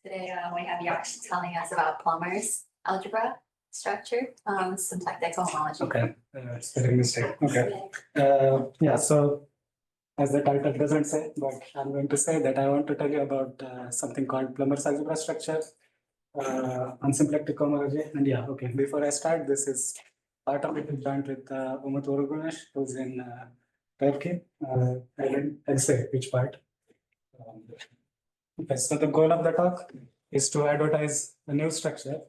Today we have Yash telling us about Plumber's algebra structure, symplectic cohomology. Okay, spelling mistake. Okay. Yeah, so as the title doesn't say, but I'm going to say that I want to tell you about something called Plumber's algebra structure on symplectic cohomology. And yeah, okay, before I start, this is part of it is joined with Varolgunes, who's in Turkey. I'll say which part. Okay, so the goal of the talk is to advertise a new structure,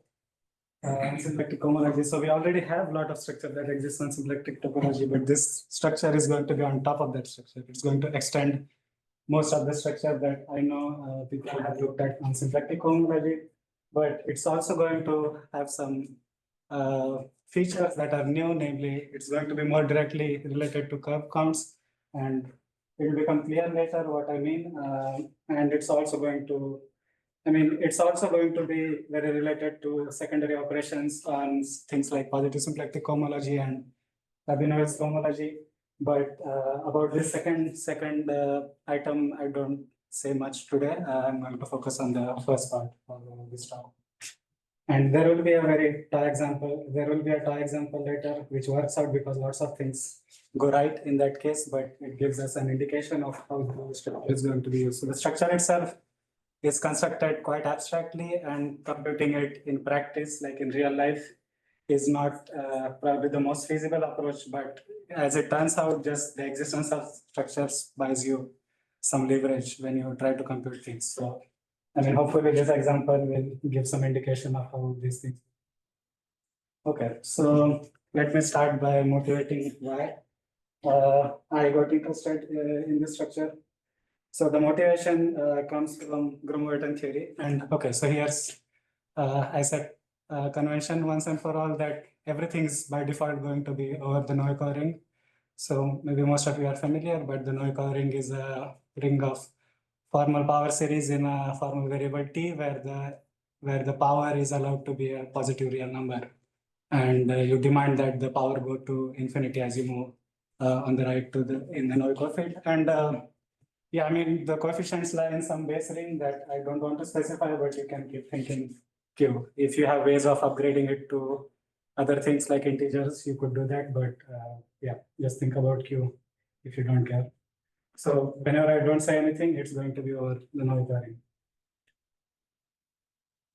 symplectic cohomology. So we already have a lot of structure that exists on symplectic topology, but this structure is going to be on top of that structure. It's going to extend most of the structure that I know people have looked at on symplectic cohomology, but it's also going to have some features that are new, namely it's going to be more directly related to curve counts, and it will become clear later what I mean. And it's also going to, it's also going to be very related to secondary operations on things like positive symplectic cohomology and Rabinowitz cohomology. But about this second item, I don't say much today. I'm going to focus on the first part of this talk. And there will be a very toy example. There will be a toy example later, which works out because lots of things go right in that case, but it gives us an indication of how the structure is going to be used. So the structure itself is constructed quite abstractly, and computing it in practice, like in real life, is not probably the most feasible approach. But as it turns out, just the existence of structures buys you some leverage when you try to compute things. So, hopefully this example will give some indication of how these things. Okay, so let me start by motivating why I got interested in this structure. So the motivation comes from Gromov-Witten theory. And okay, so here's, I said convention once and for all that everything is by default going to be over the Novikov ring. So maybe most of you are familiar, but the Novikov ring is a ring of formal power series in a formal variable t, where the power is allowed to be a positive real number. And you demand that the power go to infinity as you move on the right to in the Novikov field. And yeah, the coefficients lie in some base ring that I don't want to specify, but you can keep thinking Q. If you have ways of upgrading it to other things like integers, you could do that. But yeah, just think about Q if you don't care. So whenever I don't say anything, it's going to be over the Novikov ring.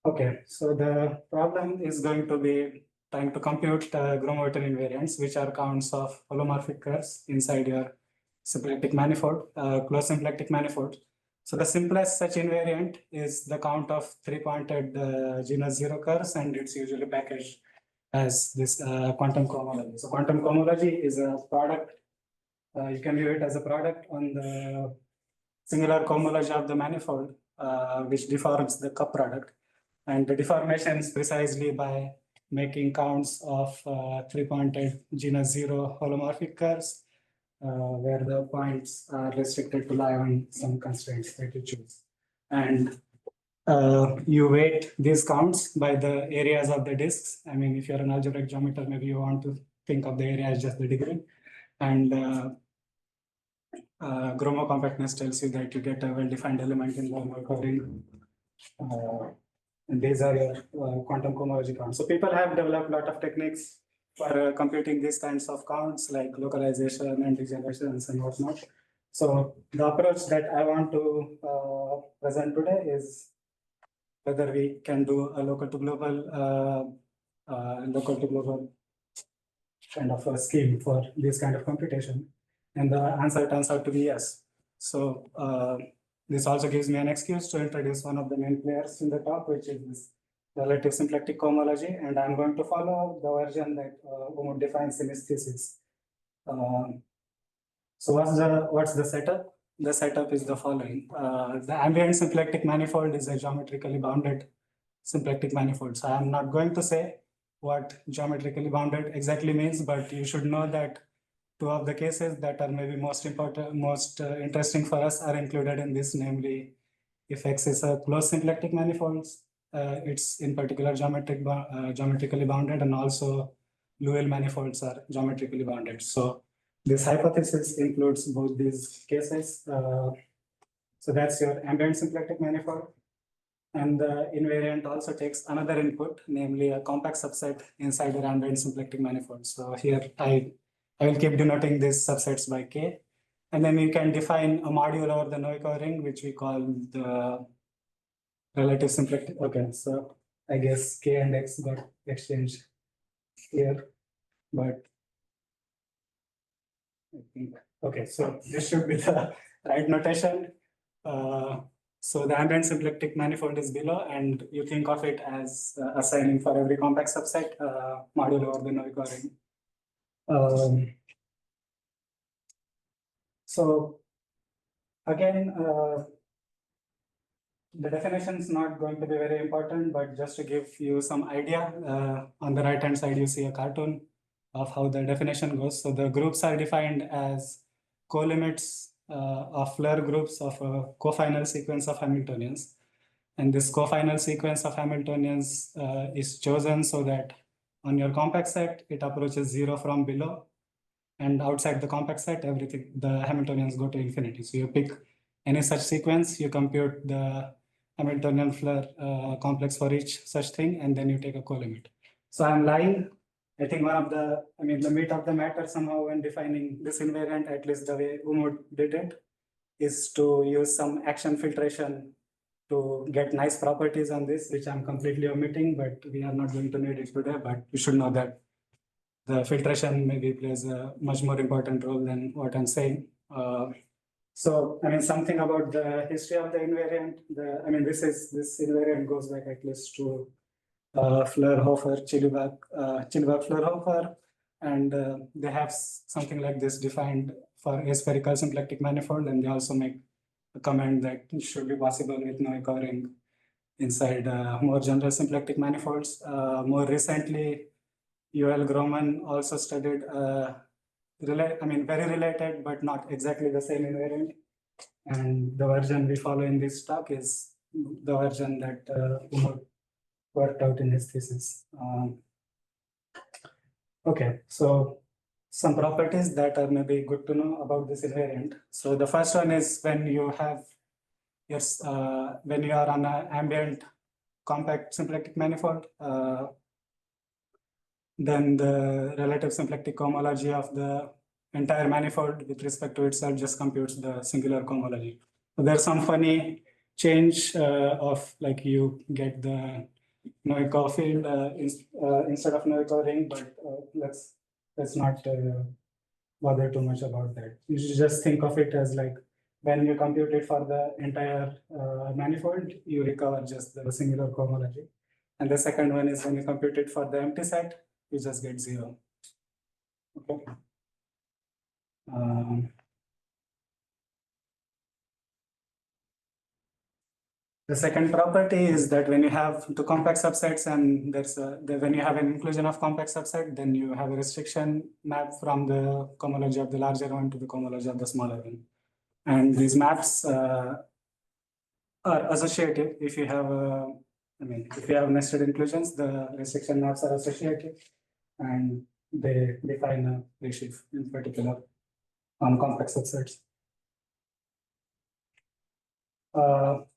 Okay, so the problem is going to be trying to compute Gromov-Witten invariants, which are counts of holomorphic curves inside your symplectic manifold, closed symplectic manifold. So the simplest such invariant is the count of three-pointed genus zero curves, and it's usually packaged as this quantum cohomology. So quantum cohomology is a product. You can view it as a product on the singular cohomology of the manifold, which deforms the cup product. And the deformation is precisely by making counts of three-pointed genus zero holomorphic curves, where the points are restricted to lie on some constraints that you choose. And you weight these counts by the areas of the disks. If you're an algebraic geometer, maybe you want to think of the area as just the degree. And Gromov compactness tells you that you get a well-defined element in the Novikov ring. And these are your quantum cohomology counts. So people have developed a lot of techniques for computing these kinds of counts, like localization and degenerations and whatnot. So the approach that I want to present today is whether we can do a local to global kind of a scheme for this kind of computation. And the answer turns out to be yes. So this also gives me an excuse to introduce one of the main players in the talk, which is this relative symplectic cohomology. And I'm going to follow the version that Umut defines in his thesis. So what's the setup? The setup is the following. The ambient symplectic manifold is a geometrically bounded symplectic manifold. So I'm not going to say what geometrically bounded exactly means, but you should know that two of the cases that are maybe most interesting for us are included in this, namely, if X is a closed symplectic manifold, it's in particular geometrically bounded, and also Liouville manifolds are geometrically bounded. So this hypothesis includes both these cases. So that's your ambient symplectic manifold. And the invariant also takes another input, namely a compact subset inside the ambient symplectic manifold. So here I will keep denoting these subsets by K. And then you can define a module over the Novikov ring, which we call the relative symplectic. Okay, so I guess K and X got exchanged here, but I think, okay, so this should be the right notation. So the ambient symplectic manifold is below, and you think of it as assigning for every compact subset module over the Novikov ring. So again, the definition is not going to be very important, but just to give you some idea, on the right hand side, you see a cartoon of how the definition goes. So the groups are defined as colimits of Floer groups of a cofinal sequence of Hamiltonians. And this cofinal sequence of Hamiltonians is chosen so that on your compact set, it approaches 0 from below. And outside the compact set, everything, the Hamiltonians go to infinity. So you pick any such sequence, you compute the Hamiltonian Floer complex for each such thing, and then you take a colimit. So I'm lying. I think the meat of the matter somehow when defining this invariant, at least the way Umut did it, is to use some action filtration to get nice properties on this, which I'm completely omitting, but we are not going to need it today, but you should know that the filtration maybe plays a much more important role than what I'm saying. So, something about the history of the invariant. This invariant goes back at least to Floer-Hofer, Chilibach-Floer-Hofer, and they have something like this defined for a spherical symplectic manifold, and they also make a comment that it should be possible with Novikov ring inside more general symplectic manifolds. More recently, UL Groman also studied very related, but not exactly the same invariant. And the version we follow in this talk is the version that Umut worked out in his thesis. Okay, so some properties that are maybe good to know about this invariant. So the first one is when you have when you are on an ambient compact symplectic manifold, then the relative symplectic cohomology of the entire manifold with respect to itself just computes the singular cohomology. So there's some funny change of like you get the Novikov field instead of Novikov ring, but let's not bother too much about that. You should just think of it as like when you compute it for the entire manifold, you recover just the singular cohomology. And the second one is when you compute it for the empty set, you just get 0. Okay. The second property is that when you have two compact subsets and when you have an inclusion of compact subset, then you have a restriction map from the cohomology of the larger one to the cohomology of the smaller one. And these maps are associative. If you have if you have nested inclusions, the restriction maps are associative, and they define a reshift in particular on complex subsets.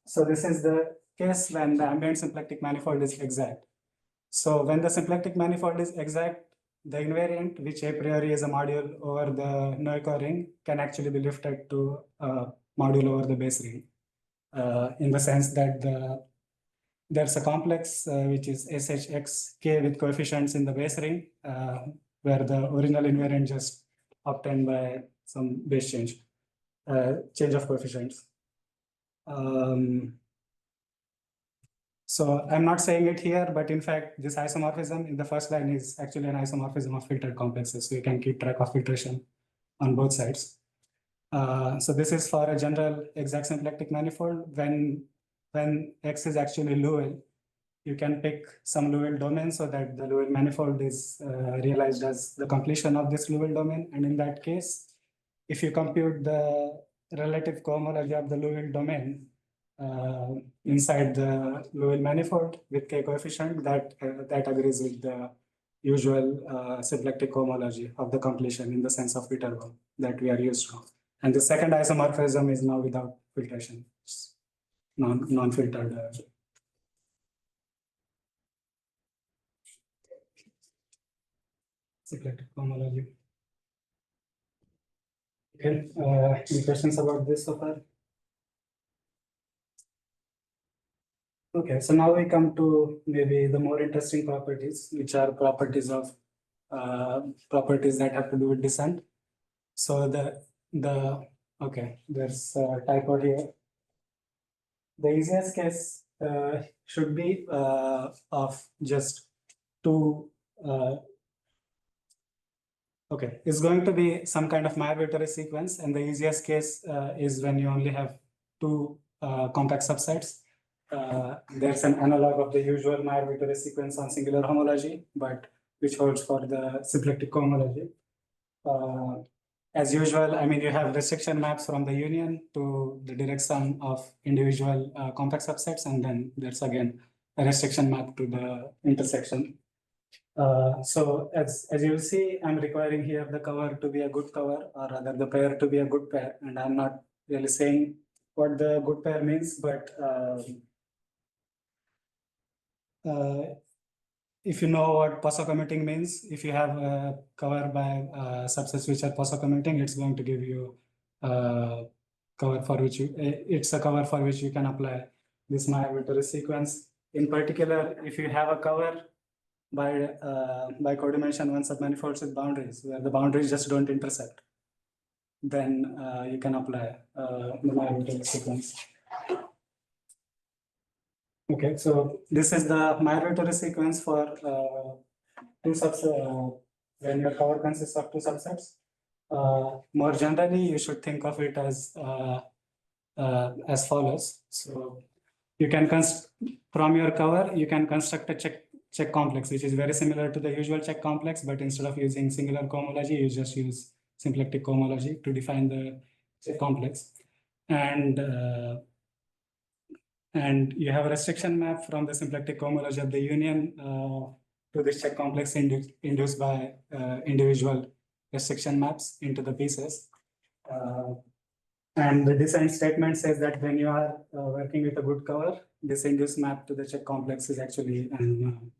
So this is the case when the ambient symplectic manifold is exact. So when the symplectic manifold is exact, the invariant, which a priori is a module over the Novikov ring, can actually be lifted to a module over the base ring, in the sense that there's a complex which is SHXK with coefficients in the base ring, where the original invariant just obtained by some base change of coefficients. So I'm not saying it here, but in fact, this isomorphism in the first line is actually an isomorphism of filtered complexes. So you can keep track of filtration on both sides. So this is for a general exact symplectic manifold. When X is actually Liouville, you can pick some Liouville domain so that the Liouville manifold is realized as the completion of this Liouville domain. And in that case, if you compute the relative cohomology of the Liouville domain inside the Liouville manifold with K coefficient, that agrees with the usual symplectic cohomology of the completion in the sense of Viterbo that we are used to. And the second isomorphism is now without filtration, non-filtered symplectic cohomology. Okay, any questions about this so far? Okay, so now we come to maybe the more interesting properties, which are properties of properties that have to do with descent. So okay, there's a typo here. The easiest case should be of just two. Okay, it's going to be some kind of Meyer-Vittori sequence, and the easiest case is when you only have two compact subsets. There's an analog of the usual Meyer-Vittori sequence on singular homology, but which holds for the symplectic cohomology. As usual, I mean, you have restriction maps from the union to the direct sum of individual compact subsets, and then there's again a restriction map to the intersection. So as you will see, I'm requiring here the cover to be a good cover, or rather the pair to be a good pair, and I'm not really saying what the good pair means, but if you know what poso-commuting means, if you have a cover by subsets which are poso-commuting, it's going to give you cover for which it's a cover for which you can apply this Meyer-Vittori sequence. In particular, if you have a cover by codimension one submanifolds with boundaries, where the boundaries just don't intersect, then you can apply the Meyer-Vittori sequence. Okay, so this is the Meyer-Vittori sequence for two subsets when your cover consists of two subsets. More generally, you should think of it as follows. So you can from your cover, you can construct a check complex, which is very similar to the usual check complex, but instead of using singular cohomology, you just use symplectic cohomology to define the check complex. And you have a restriction map from the symplectic cohomology of the union to this check complex induced by individual restriction maps into the pieces. And the design statement says that when you are working with a good cover, this induced map to the check complex is actually an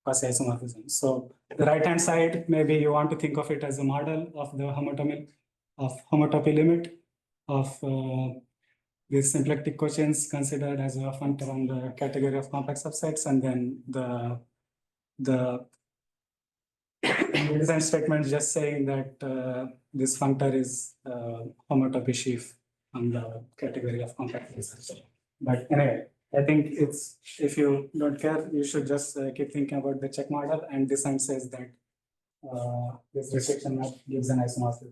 quasi-isomorphism. So the right-hand side, maybe you want to think of it as a model of the homotopy limit of these symplectic quotients considered as a functor on the category of compact subsets, and then the design statement just saying that this functor is homotopy sheaf on the category of compact subsets. But anyway, I think it's, if you don't care, you should just keep thinking about the check model, and design says that this restriction map gives an isomorphism.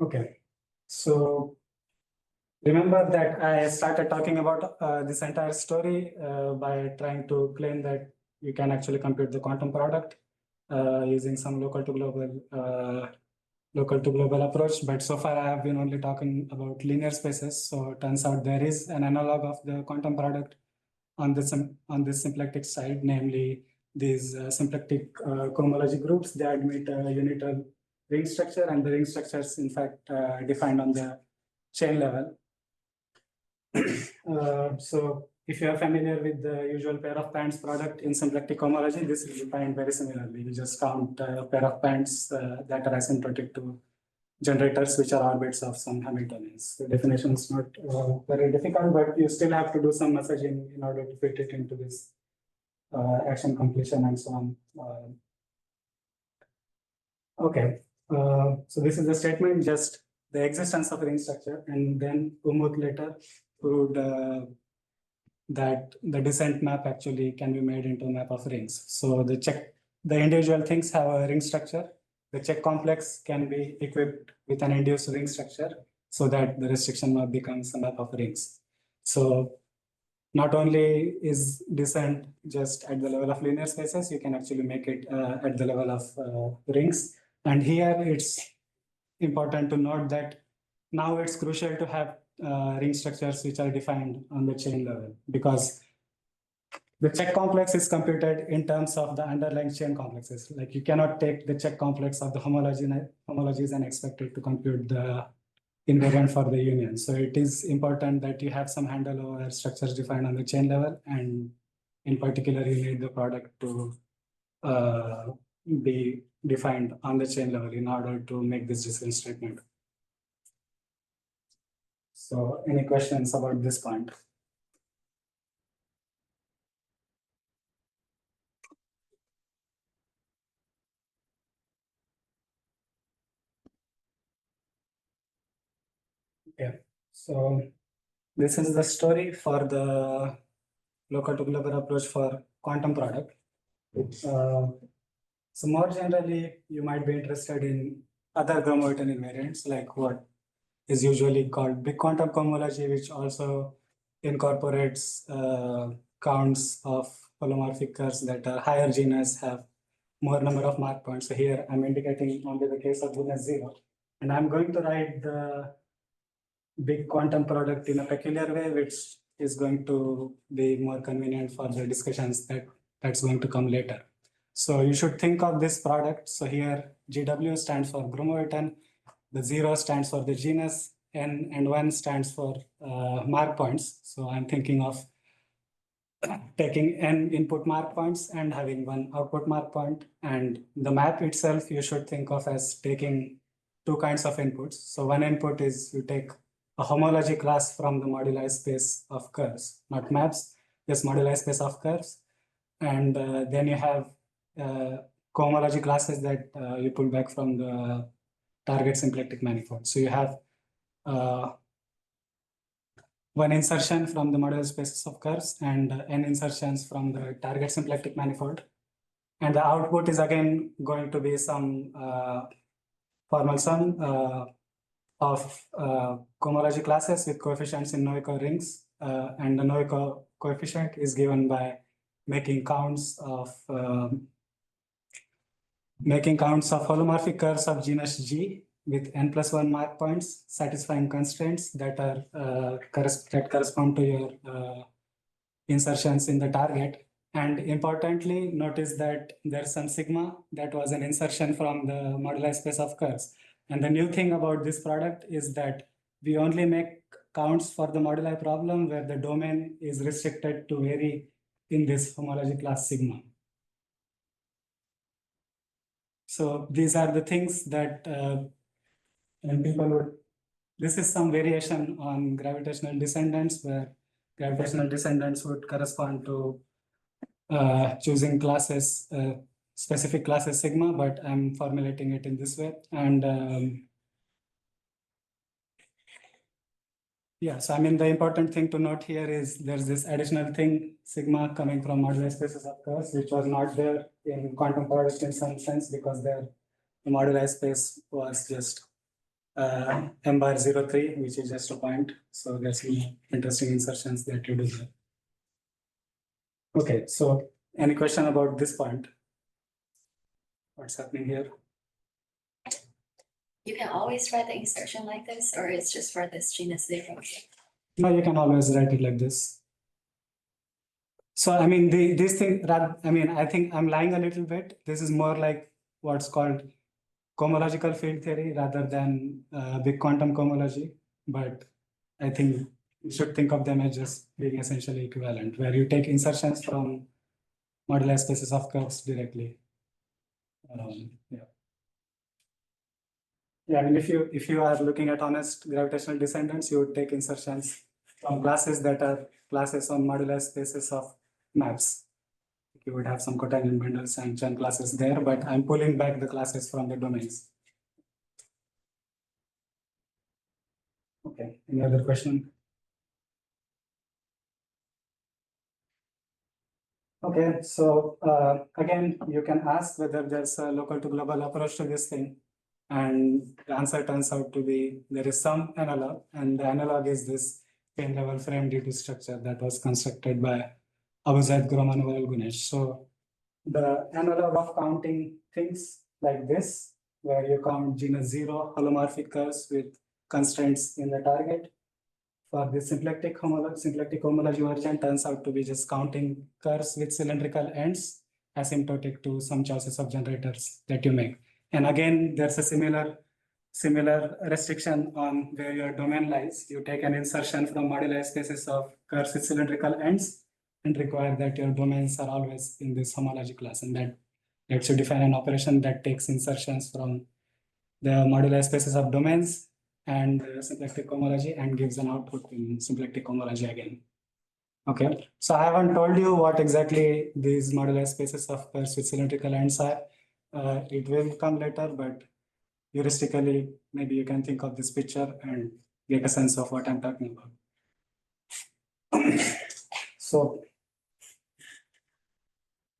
Okay, so remember that I started talking about this entire story by trying to claim that you can actually compute the quantum product using some local to global approach. But so far I have been only talking about linear spaces. So it turns out there is an analog of the quantum product on this symplectic side, namely these symplectic cohomology groups. They admit a unital ring structure, and the ring structure is in fact defined on the chain level. So if you are familiar with the usual pair of bands product in symplectic cohomology, this is defined very similarly. You just count a pair of bands that are asymptotic to generators which are orbits of some Hamiltonians. The definition is not very difficult, but you still have to do some messaging in order to fit it into this action completion and so on. Okay, so this is the statement, just the existence of a ring structure, and then Umuth later proved that the descent map actually can be made into a map of rings. So the individual things have a ring structure. The check complex can be equipped with an induced ring structure so that the restriction map becomes a map of rings. So not only is descent just at the level of linear spaces, you can actually make it at the level of rings. And here it's important to note that now it's crucial to have ring structures which are defined on the chain level, because the check complex is computed in terms of the underlying chain complexes. Like you cannot take the check complex of the homologies and expect it to compute the invariant for the union. So it is important that you have some handle over structures defined on the chain level, and in particular, you need the product to be defined on the chain level in order to make this decision statement. So any questions about this point? Okay, so this is the story for the local to global approach for quantum product. So more generally, you might be interested in other Gromov-Witten invariants, like what is usually called big quantum cohomology, which also incorporates counts of holomorphic curves that are higher genus, have more number of mark points. So here I'm indicating only the case of genus 0. And I'm going to write the big quantum product in a peculiar way, which is going to be more convenient for the discussions that's going to come later. So you should think of this product. So here GW stands for Gromov-Witten, the 0 stands for the genus, N and 1 stands for mark points. So I'm thinking of taking N input mark points and having 1 output mark point. And the map itself, you should think of as taking 2 kinds of inputs. So one input is you take a homology class from the moduli space of curves, not maps, just moduli space of curves. And then you have cohomology classes that you pull back from the target symplectic manifold. So you have one insertion from the moduli spaces of curves and n insertions from the target symplectic manifold. And the output is again going to be some formal sum of cohomology classes with coefficients in Novikov rings. And the Novikov coefficient is given by making counts of holomorphic curves of genus G with n+1 mark points, satisfying constraints that are that correspond to your insertions in the target. And importantly, notice that there's some sigma that was an insertion from the moduli space of curves. And the new thing about this product is that we only make counts for the moduli problem where the domain is restricted to vary in this homology class sigma. So these are the things that and people would, this is some variation on gravitational descendants, where gravitational descendants would correspond to choosing classes, specific classes sigma, but I'm formulating it in this way. And yeah, so I mean, the important thing to note here is there's this additional thing, sigma, coming from moduli spaces of curves, which was not there in quantum product in some sense, because there the moduli space was just m bar 03, which is just a point. So there's some interesting insertions that you do there. Okay, so any question about this point? What's happening here? You can always write the insertion like this, or it's just for this genus 0. No, you can always write it like this. So I mean, this thing, I mean, I think I'm lying a little bit. This is more like what's called cohomological field theory rather than big quantum cohomology. But I think you should think of them as just being essentially equivalent, where you take insertions from moduli spaces of curves directly. Yeah. Yeah, I mean, if you are looking at honest gravitational descendants, you would take insertions from classes that are classes on moduli spaces of maps. You would have some cotangent bundles and Chern classes there, but I'm pulling back the classes from the domains. Okay, any other question? Okay, so again, you can ask whether there's a local to global approach to this thing. And the answer turns out to be there is some analog, and the analog is this chain level frame D2 structure that was constructed by Abouzaid, Groman, Varolgunes. So the analog of counting things like this, where you count genus 0 holomorphic curves with constraints in the target, for the symplectic cohomology version, turns out to be just counting curves with cylindrical ends asymptotic to some choices of generators that you make. And again, there's a similar similar restriction on where your domain lies. You take an insertion from moduli spaces of curves with cylindrical ends and require that your domains are always in this homology class, and that lets you define an operation that takes insertions from the moduli spaces of domains and symplectic cohomology and gives an output in symplectic cohomology again. Okay, so I haven't told you what exactly these moduli spaces of curves with cylindrical ends are. It will come later, but heuristically, maybe you can think of this picture and get a sense of what I'm talking about. So,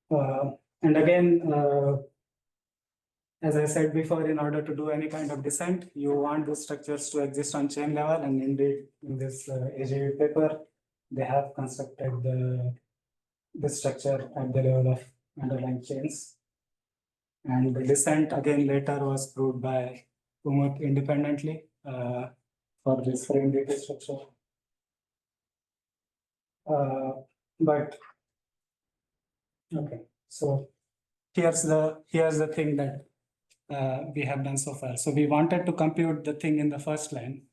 and again, as I said before, in order to do any kind of descent, you want the structures to exist on chain level, and indeed, in this AGV paper, they have constructed the structure at the level of underlying chains. And the descent again later was proved by Umuth independently for this frame data structure. But okay, so here's the thing that we have done so far. So we wanted to compute the thing in the first line.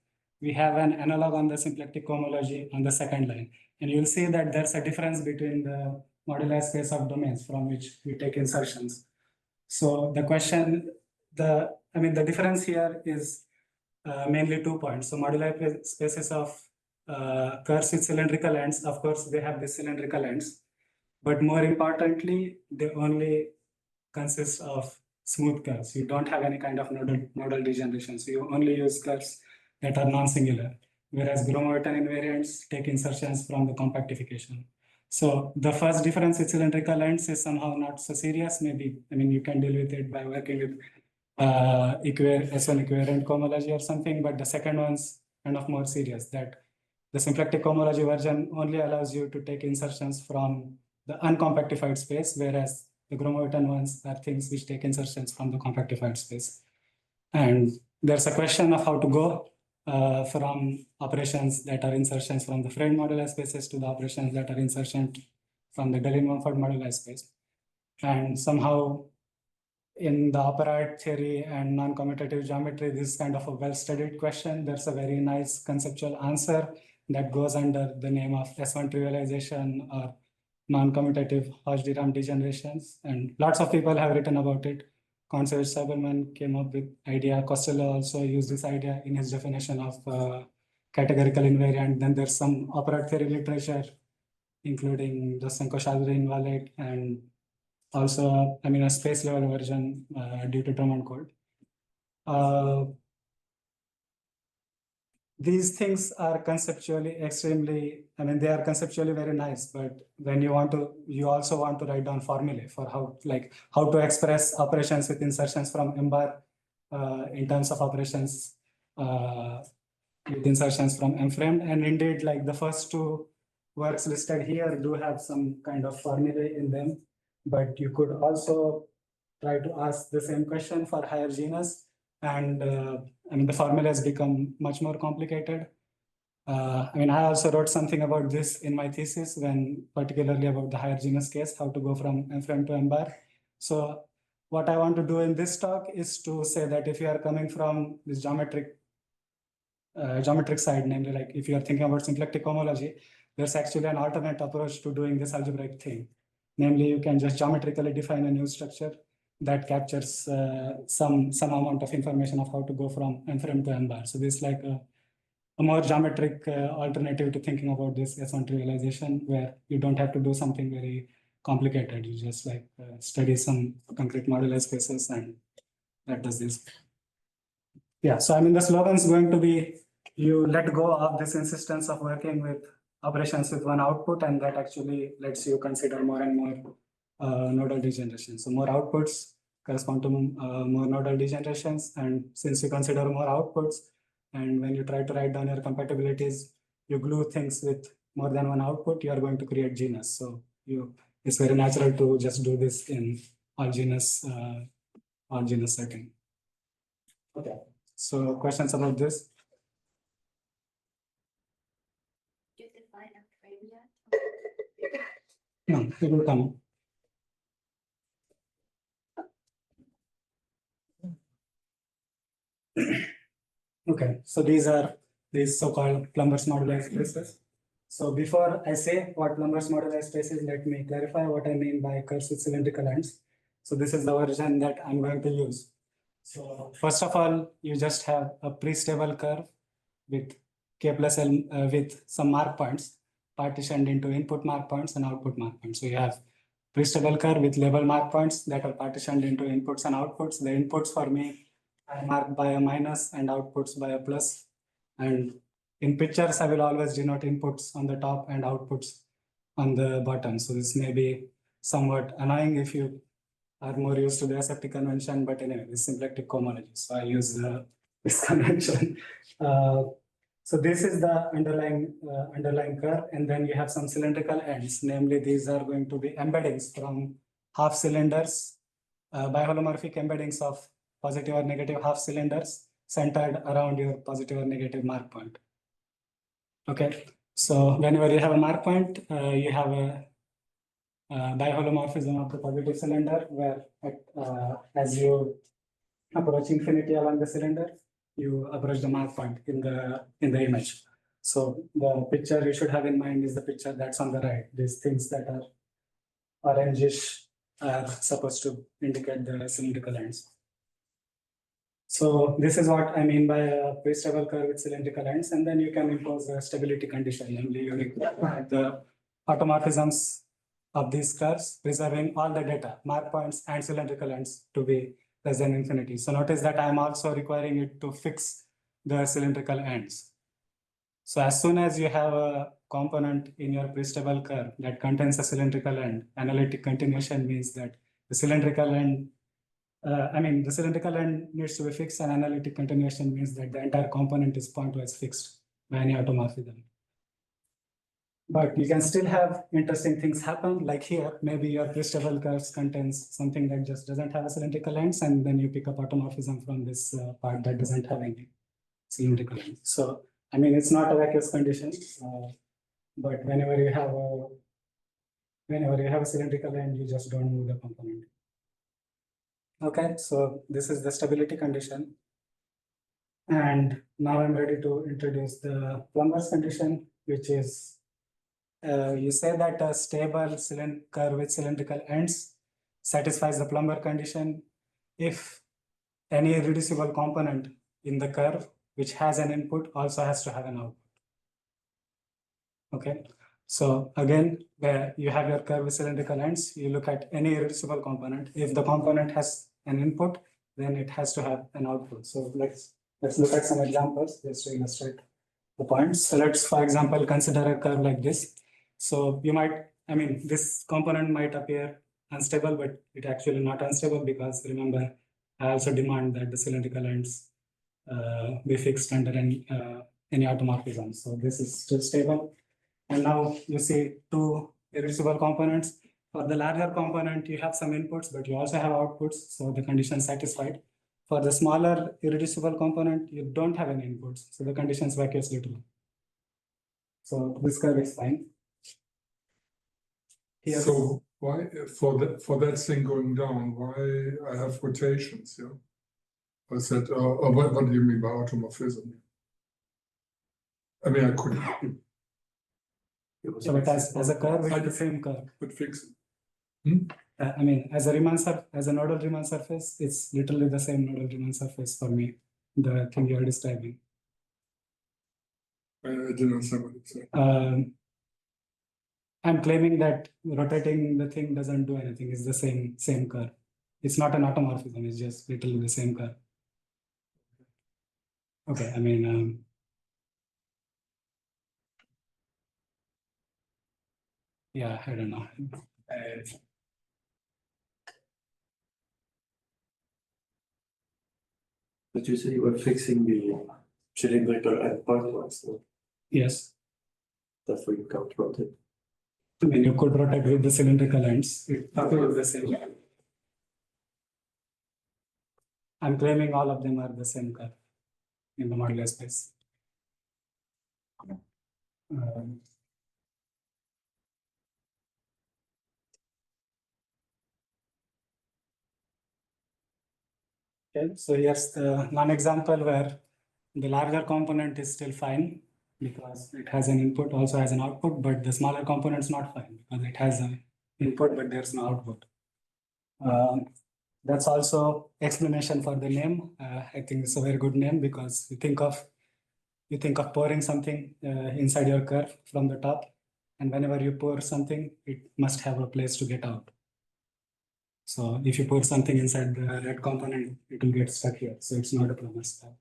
We have an analog on the symplectic cohomology on the second line, and you'll see that there's a difference between the moduli space of domains from which we take insertions. So the question, the difference here is mainly 2 points. So moduli spaces of curves with cylindrical ends, of course, they have the cylindrical ends, but more importantly, they only consist of smooth curves. You don't have any kind of nodal degeneration. So you only use curves that are non-singular, whereas Gromov-Witten invariants take insertions from the compactification. So the first difference with cylindrical ends is somehow not so serious. Maybe, you can deal with it by working with S1 equivalent cohomology or something, but the second one's kind of more serious, that the symplectic cohomology version only allows you to take insertions from the uncompactified space, whereas the Gromov-Witten ones are things which take insertions from the compactified space. And there's a question of how to go from operations that are insertions from the frame moduli spaces to the operations that are insertions from the Deligne-Mumford moduli space. And somehow in the operator theory and non-commutative geometry, this is kind of a well-studied question. There's a very nice conceptual answer that goes under the name of S1 trivialization or non-commutative Hodge-DRAM degenerations. And lots of people have written about it. Kontsevich-Sabelman came up with idea. Costello also used this idea in his definition of categorical invariant. Then there's some operator theory literature, including the Dostenko-Chaldry invalid, and also, a space level version due to Drummond code. These things are conceptually extremely, they are conceptually very nice, but when you also want to write down formulae for how to express operations with insertions from M bar in terms of operations with insertions from M frame. And indeed, like the first two works listed here do have some kind of formulae in them, but you could also try to ask the same question for higher genus. And the formulas become much more complicated. I also wrote something about this in my thesis, particularly about the higher genus case, how to go from M frame to M bar. So what I want to do in this talk is to say that if you are coming from this geometric side, namely like if you are thinking about symplectic cohomology, there's actually an alternate approach to doing this algebraic thing. Namely, you can just geometrically define a new structure that captures some amount of information of how to go from M frame to M bar. So this is like a more geometric alternative to thinking about this S1 trivialization, where you don't have to do something very complicated. You just study some concrete moduli spaces, and that does this. Yeah, so the slogan is going to be, you let go of this insistence of working with operations with one output, and that actually lets you consider more and more nodal degeneration. So more outputs correspond to more nodal degenerations, and since you consider more outputs, and when you try to write down your compatibilities, you glue things with more than one output, you are going to create genus. So it's very natural to just do this in all genus setting. Okay. So questions about this? Do you define a frame yet? No, it will come. Okay, so these are these so-called Plumber's moduli spaces. So before I say what Plumber's moduli space is, let me clarify what I mean by curves with cylindrical ends. So this is the version that I'm going to use. So first of all, you just have a pre-stable curve with k plus l with some mark points partitioned into input mark points and output mark points. So you have pre-stable curve with label mark points that are partitioned into inputs and outputs. The inputs for me are marked by a minus and outputs by a plus. And in pictures, I will always denote inputs on the top and outputs on the bottom. So this may be somewhat annoying if you are more used to the aseptic convention, but anyway, this symplectic cohomology. So I use this convention. So this is the underlying curve, and then you have some cylindrical ends. Namely, these are going to be embeddings from half cylinders, biholomorphic embeddings of positive or negative half cylinders centered around your positive or negative mark point. Okay, so whenever you have a mark point, you have a diholomorphism of the positive cylinder, where as you approach infinity along the cylinder, you approach the mark point in the image. So the picture you should have in mind is the picture that's on the right. These things that are orangish are supposed to indicate the cylindrical ends. So this is what I mean by a pre-stable curve with cylindrical ends, and then you can impose a stability condition, namely you require the automorphisms of these curves, preserving all the data, mark points and cylindrical ends to be less than infinity. So notice that I am also requiring it to fix the cylindrical ends. So as soon as you have a component in your pre-stable curve that contains a cylindrical end, analytic continuation means that the cylindrical end the cylindrical end needs to be fixed, and analytic continuation means that the entire component is pointwise fixed by any automorphism. But you can still have interesting things happen, like here, maybe your pre-stable curves contains something that just doesn't have a cylindrical ends, and then you pick up automorphism from this part that doesn't have any cylindrical ends. So, I mean, it's not a vacuous condition, but whenever you have a cylindrical end, you just don't move the component. Okay, so this is the stability condition. And now I'm ready to introduce the Plumber's condition, which is, you say that a stable curve with cylindrical ends satisfies the Plumber condition if any irreducible component in the curve which has an input also has to have an output. Okay, so again, where you have your curve with cylindrical ends, you look at any irreducible component. If the component has an input, then it has to have an output. So let's look at some examples just to illustrate the points. So let's, for example, consider a curve like this. So you might, this component might appear unstable, but it actually not unstable, because remember, I also demand that the cylindrical ends be fixed under any automorphism. So this is still stable. And now you see two irreducible components. For the larger component, you have some inputs, but you also have outputs. So the condition is satisfied. For the smaller irreducible component, you don't have any inputs. So the condition is vacuously true. So this curve is fine. Here. So why for that thing going down? Why I have rotations? Yeah. I said, what do you mean by automorphism? I mean, I could. So as a curve, it's the same curve. Would fix it. As a nodal Riemann surface, it's literally the same nodal Riemann surface for me. The thing you are describing. I didn't understand what you said. I'm claiming that rotating the thing doesn't do anything. It's the same curve. It's not an automorphism. It's just literally the same curve. Okay, yeah, I don't know. But you say you were fixing the cylindrical end pointwise, so Yes. therefore you can't rotate. You could rotate with the cylindrical ends. It's the same. I'm claiming all of them are the same curve in the modular space. Okay, so here's the non-example where the larger component is still fine because it has an input, also has an output, but the smaller component is not fine because it has an input, but there's no output. That's also explanation for the name. I think it's a very good name because you think of pouring something inside your curve from the top, and whenever you pour something, it must have a place to get out. So if you pour something inside the red component, it will get stuck here. So it's not a Plummer's curve.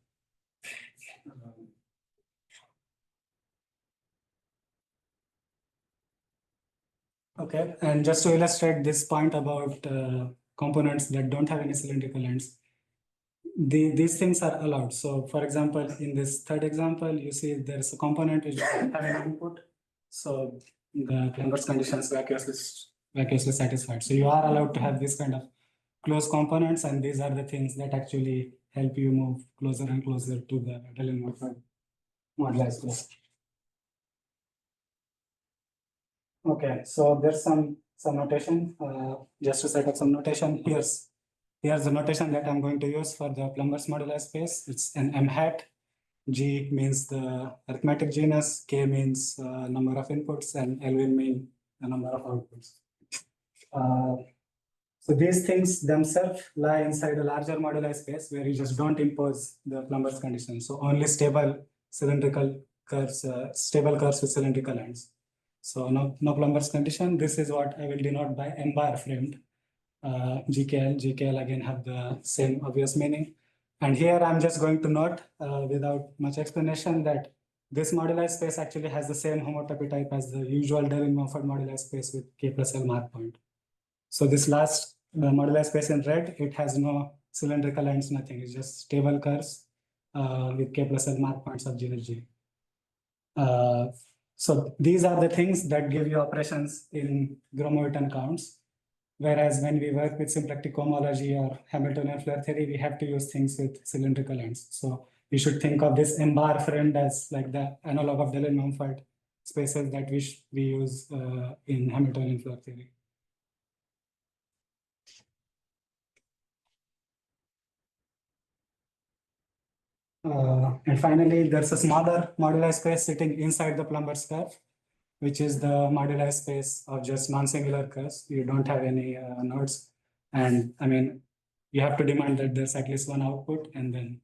Okay, and just to illustrate this point about components that don't have any cylindrical ends, these things are allowed. So for example, in this third example, you see there's a component which doesn't have an input. So the Plumber's conditions vacuously satisfied. So you are allowed to have this kind of closed components, and these are the things that actually help you move closer and closer to the Deligne-Morford moduli space. Okay, so there's some notation. Just to set up some notation, here's the notation that I'm going to use for the Plumber's moduli space. It's an M hat. G means the arithmetic genus, K means number of inputs, and L will mean the number of outputs. So these things themselves lie inside a larger moduli space where you just don't impose the Plumber's condition. So only stable cylindrical curves, with cylindrical ends. So no Plumber's condition. This is what I will denote by M bar framed. GKL again have the same obvious meaning. And here I'm just going to note without much explanation that this moduli space actually has the same homotopy type as the usual Deligne-Morford moduli space with K plus L mark point. So this last moduli space in red, it has no cylindrical ends, nothing. It's just stable curves with K plus L mark points of G with G. So these are the things that give you operations in Gromov-Witten counts. Whereas when we work with symplectic cohomology or Hamiltonian Floer theory, we have to use things with cylindrical ends. So we should think of this M bar framed as like the analog of Deligne-Morford spaces that we use in Hamiltonian Floer theory. And finally, there's a smaller moduli space sitting inside the Plumber's curve, which is the moduli space of just non-singular curves. You don't have any nodes. And I mean, you have to demand that there's at least one output, and then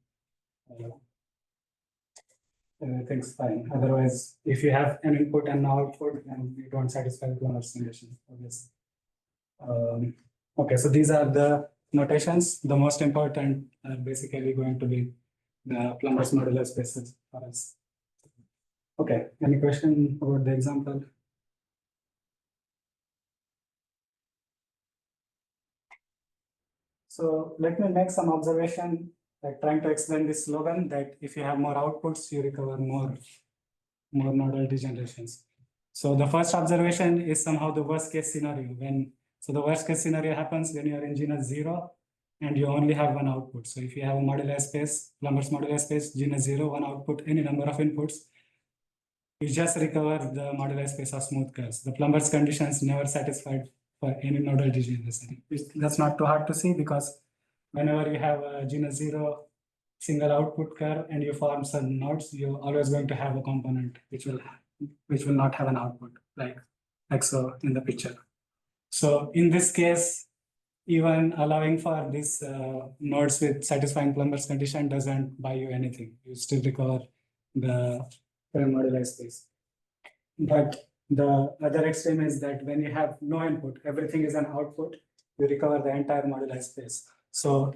everything's fine. Otherwise, if you have an input and no output, then you don't satisfy the Plumber's condition, obviously. Okay, so these are the notations. The most important are basically going to be the Plumber's modular spaces for us. Okay, any question about the example? So let me make some observation, like trying to explain this slogan that if you have more outputs, you recover more nodal degenerations. So the first observation is somehow the worst case scenario. So the worst case scenario happens when you are in genus 0 and you only have one output. So if you have a modular space, Plumber's modular space, genus 0, one output, any number of inputs, you just recover the modular space of smooth curves. The Plumber's conditions never satisfied for any nodal degeneration. That's not too hard to see because whenever you have a genus 0 single output curve and you form some nodes, you're always going to have a component which will not have an output, like so in the picture. So in this case, even allowing for these nodes with satisfying Plumber's condition doesn't buy you anything. You still recover the moduli space. But the other extreme is that when you have no input, everything is an output, you recover the entire moduli space. So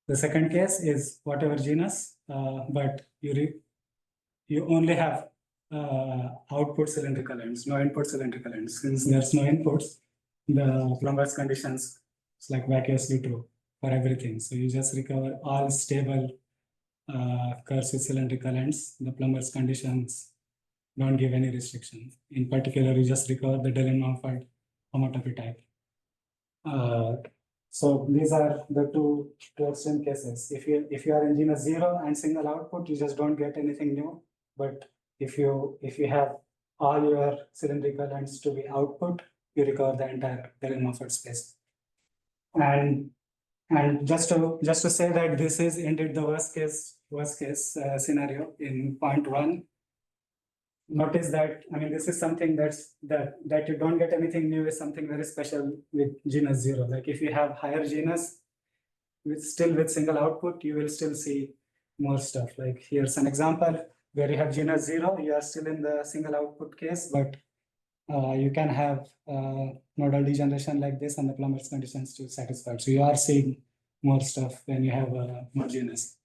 the second case is whatever genus, but you only have output cylindrical ends, no input cylindrical ends. Since there's no inputs, the Plumber's conditions is like vacuously true for everything. So you just recover all stable curves with cylindrical ends. The Plumber's conditions don't give any restriction. In particular, you just recover the Deligne-Morford homotopy type. So these are the two extreme cases. If you are in genus 0 and single output, you just don't get anything new. But if you have all your cylindrical ends to be output, you recover the entire Deligne-Morford space. And just to say that this is indeed the worst case worst case scenario in point 1, notice that, I mean, this is something that you don't get anything new is something very special with genus 0. Like if you have higher genus with single output, you will still see more stuff. Like here's an example where you have genus 0, you are still in the single output case, but you can have nodal degeneration like this and the Plumber's conditions to satisfied. So you are seeing more stuff when you have more genus.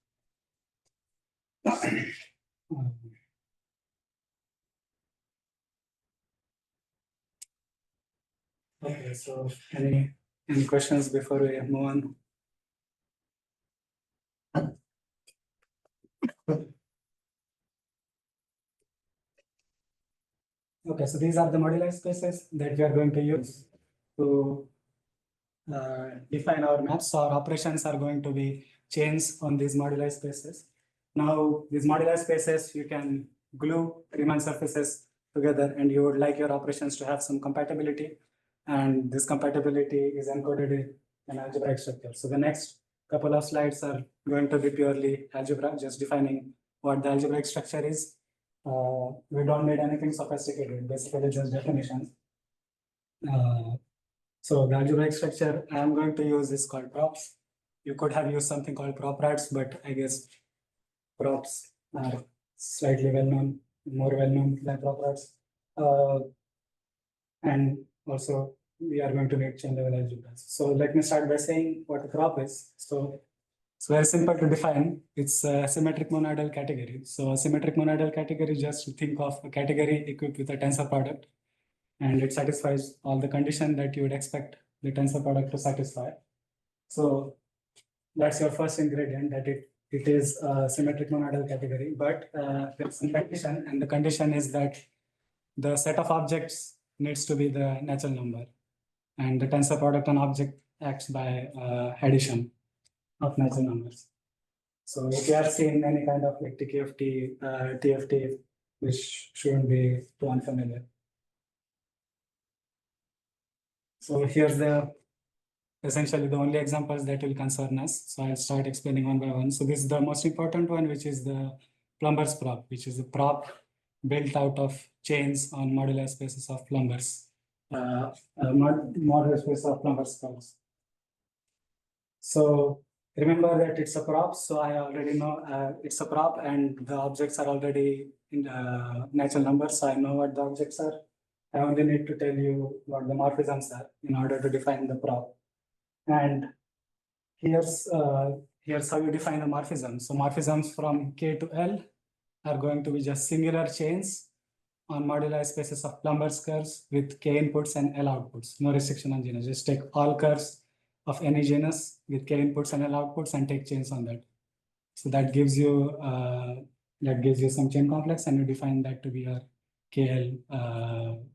Okay, so any questions before we move on? Okay, so these are the moduli spaces that we are going to use to define our maps. So our operations are going to be chains on these moduli spaces. Now, these moduli spaces, you can glue Riemann surfaces together, and you would like your operations to have some compatibility. And this compatibility is encoded in an algebraic structure. So the next couple of slides are going to be purely algebra, just defining what the algebraic structure is. We don't need anything sophisticated, basically just definitions. So the algebraic structure I am going to use is called props. You could have used something called proprats, but I guess props are slightly more well-known than proprats. And also we are going to need chain level algebras. So let me start by saying what a prop is. So it's very simple to define. It's a symmetric monadal category. So a symmetric monadal category, just think of a category equipped with a tensor product, and it satisfies all the conditions that you would expect the tensor product to satisfy. So that's your first ingredient, that it is a symmetric monadal category, but there's some condition, and the condition is that the set of objects needs to be the natural number, and the tensor product on object acts by addition of natural numbers. So if you are seeing any kind of like TKFT, TFT, which shouldn't be too unfamiliar. So here's essentially the only examples that will concern us. So I'll start explaining one by one. So this is the most important one, which is the Plumber's prop, which is a prop built out of chains on modular spaces of Plumbers, modular space of Plumber's props. So remember that it's a prop. So I already know it's a prop, and the objects are already in natural numbers. So I know what the objects are. I only need to tell you what the morphisms are in order to define the prop. And here's how you define the morphisms. So morphisms from K to L are going to be just singular chains on modular spaces of Plumber's curves with K inputs and L outputs. No restriction on genus. Just take all curves of any genus with K inputs and L outputs and take chains on that. So that gives you some chain complex, and you define that to be your KL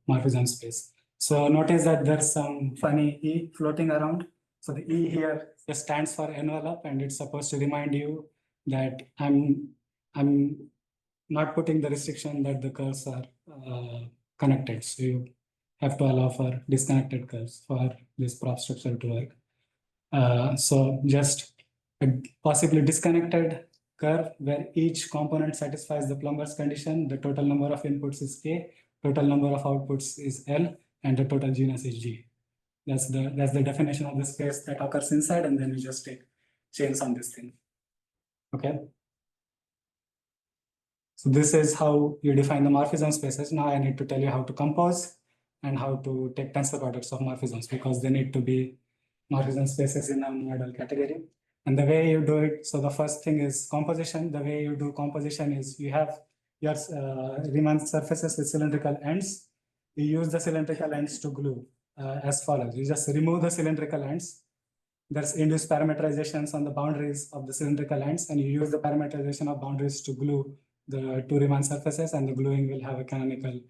morphism space. So notice that there's some funny E floating around. So the E here just stands for envelope, and it's supposed to remind you that I'm not putting the restriction that the curves are connected. So you have to allow for disconnected curves for this prop structure to work. So just a possibly disconnected curve where each component satisfies the Plumber's condition. The total number of inputs is K, total number of outputs is L, and the total genus is G. That's the definition of the space that occurs inside, and then we just take chains on this thing. Okay. So this is how you define the morphism spaces. Now I need to tell you how to compose and how to take tensor products of morphisms, because they need to be morphism spaces in a modal category. And the way you do it, so the first thing is composition. The way you do composition is you have your Riemann surfaces with cylindrical ends. You use the cylindrical ends to glue as follows. You just remove the cylindrical ends. There's induced parameterizations on the boundaries of the cylindrical ends, and you use the parameterization of boundaries to glue the two Riemann surfaces, and the gluing will have a canonical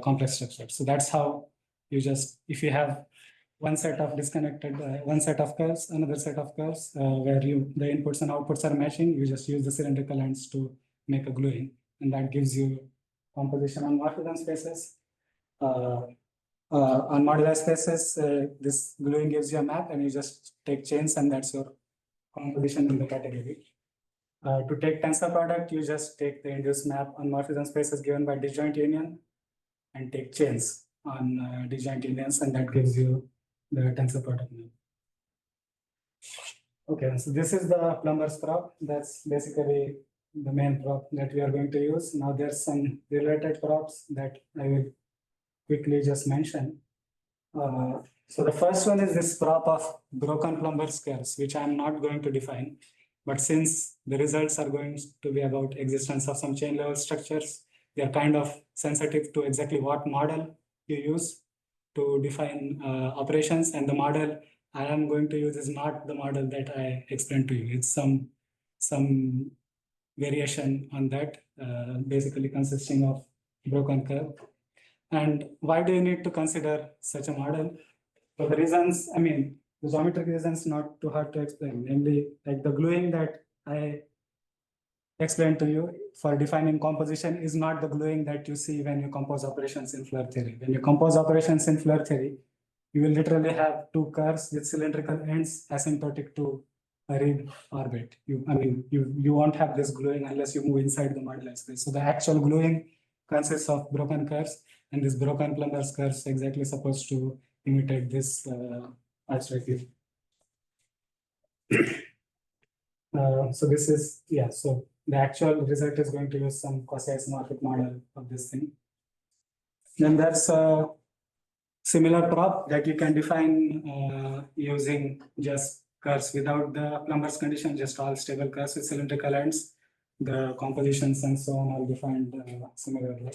complex structure. So that's how you just, if you have one set of disconnected, one set of curves, another set of curves where the inputs and outputs are matching, you just use the cylindrical ends to make a gluing, and that gives you composition on morphism spaces. On modular spaces, this gluing gives you a map, and you just take chains, and that's your composition in the category. To take tensor product, you just take the induced map on morphism spaces given by disjoint union and take chains on disjoint unions, and that gives you the tensor product map. Okay, so this is the Plumber's prop. That's basically the main prop that we are going to use. Now there's some related props that I will quickly just mention. So the first one is this prop of broken Plumber's curves, which I'm not going to define. But since the results are going to be about existence of some chain level structures, they are kind of sensitive to exactly what model you use to define operations. And the model I am going to use is not the model that I explained to you. It's some variation on that, basically consisting of broken curve. And why do you need to consider such a model? For the reasons, I mean, the geometric reasons not too hard to explain, namely like the gluing that I explained to you for defining composition is not the gluing that you see when you compose operations in Floer theory. When you compose operations in Floer theory, you will literally have two curves with cylindrical ends asymptotic to a Riemann orbit. You won't have this gluing unless you move inside the moduli space. So the actual gluing consists of broken curves, and this broken Plumber's curves exactly supposed to imitate this abstract view. So this is, yeah, so the actual result is going to use some quasi-isomorphic model of this thing. Then there's a similar prop that you can define using just curves without the Plumber's condition, just all stable curves with cylindrical ends. The compositions and so on are defined similarly.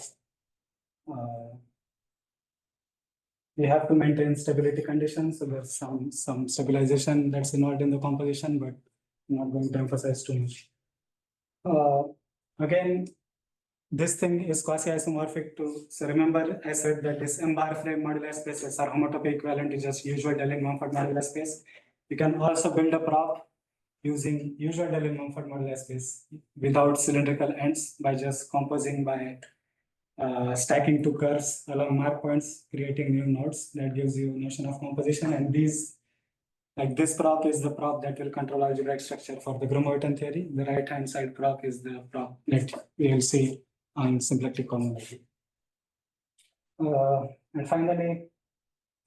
We have to maintain stability conditions, so there's some stabilization that's involved in the composition, but I'm not going to emphasize too much. Again, this thing is quasi-isomorphic to, so remember I said that this M-bar frame moduli spaces are homotopy equivalent to just usual Deligne-Mumford moduli space. You can also build a prop using usual Deligne-Mumford moduli space without cylindrical ends by just composing by stacking two curves along mark points, creating new nodes. That gives you notion of composition. And these, like this prop is the prop that will control algebraic structure for the Gromov-Witten theory. The right-hand side prop is the prop that we will see on symplectic cohomology. And finally,